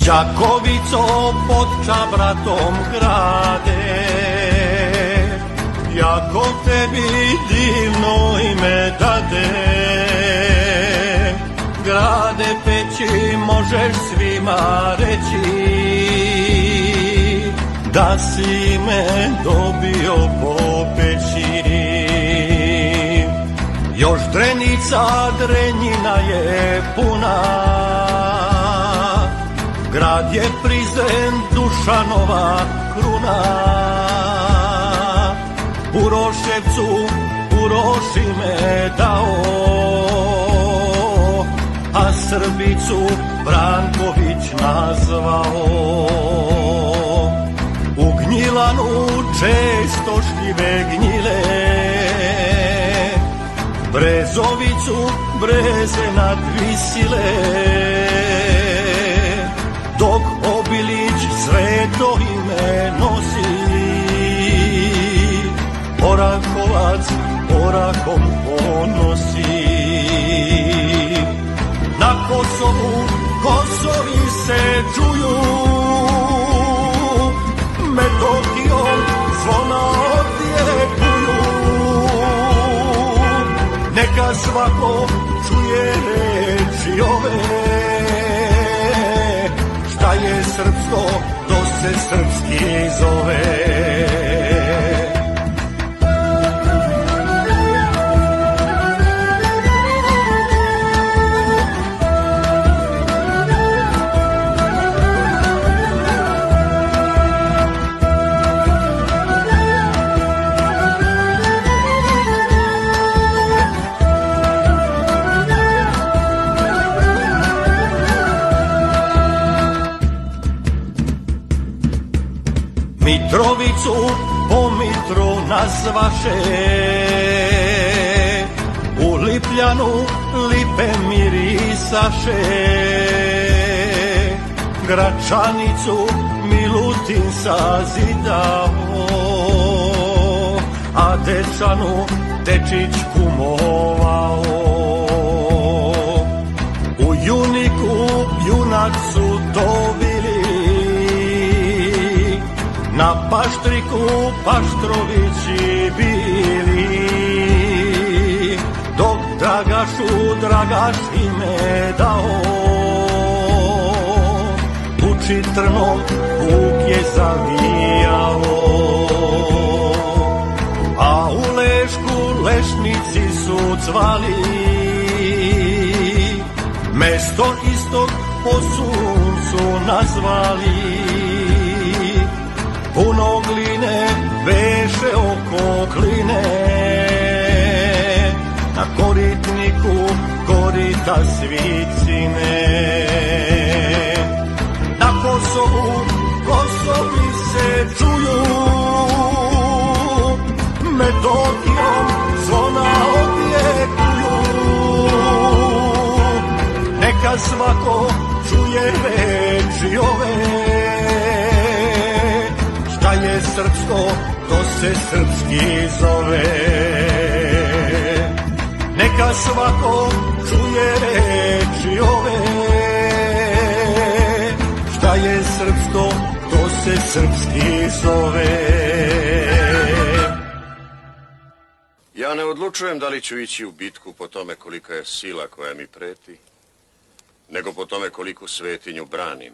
Čakovico pod Čabratom grade, jako tebi divno ime dade. Grade peći, možeš svima reći da si me dobio po peći. Još Drenica, Drenjina je puna, grad je Prizren, Dušanova kruna. Uroševcu, Uroši me dao, a Srbicu Branković nazvao. U Gnjilanu često šljive gnjile, Brezovicu breze nadvisile, dok Obilić sveto ime nosi. Orahovac orahom ponosi. Na Kosovu kosovi se čuju, Metodijom zvona odjekuju. Neka svako čuje reči ove, šta je srpsko, to se srpski zove. Mitrovicu po Mitru nazvaše, u Lipljanu lipe mirisaše. Gračanicu Milutin sazidao, a Dečanu Dečić kumovao. U Juniku junak su to bili, na Paštriku Paštrovići bili, dok Dragašu Dragaš ime dao. U Čitrnom Vuk je zavijao, a u Lešku lešnici su cvali. Mesto istog po suncu nazvali, puno gline beše oko kline. Na koritniku korita Svicine. Na Kosovu kosovi se čuju, Metodijom zvona odjekuju. Neka svako čuje reči ove, šta je srpsko, to se srpski zove. Neka svako čuje reči ove, šta je srpsko, to se srpski zove. Ja ne odlučujem da li ću ići u bitku po tome kolika je sila koja mi preti, nego po tome koliku svetinju branim.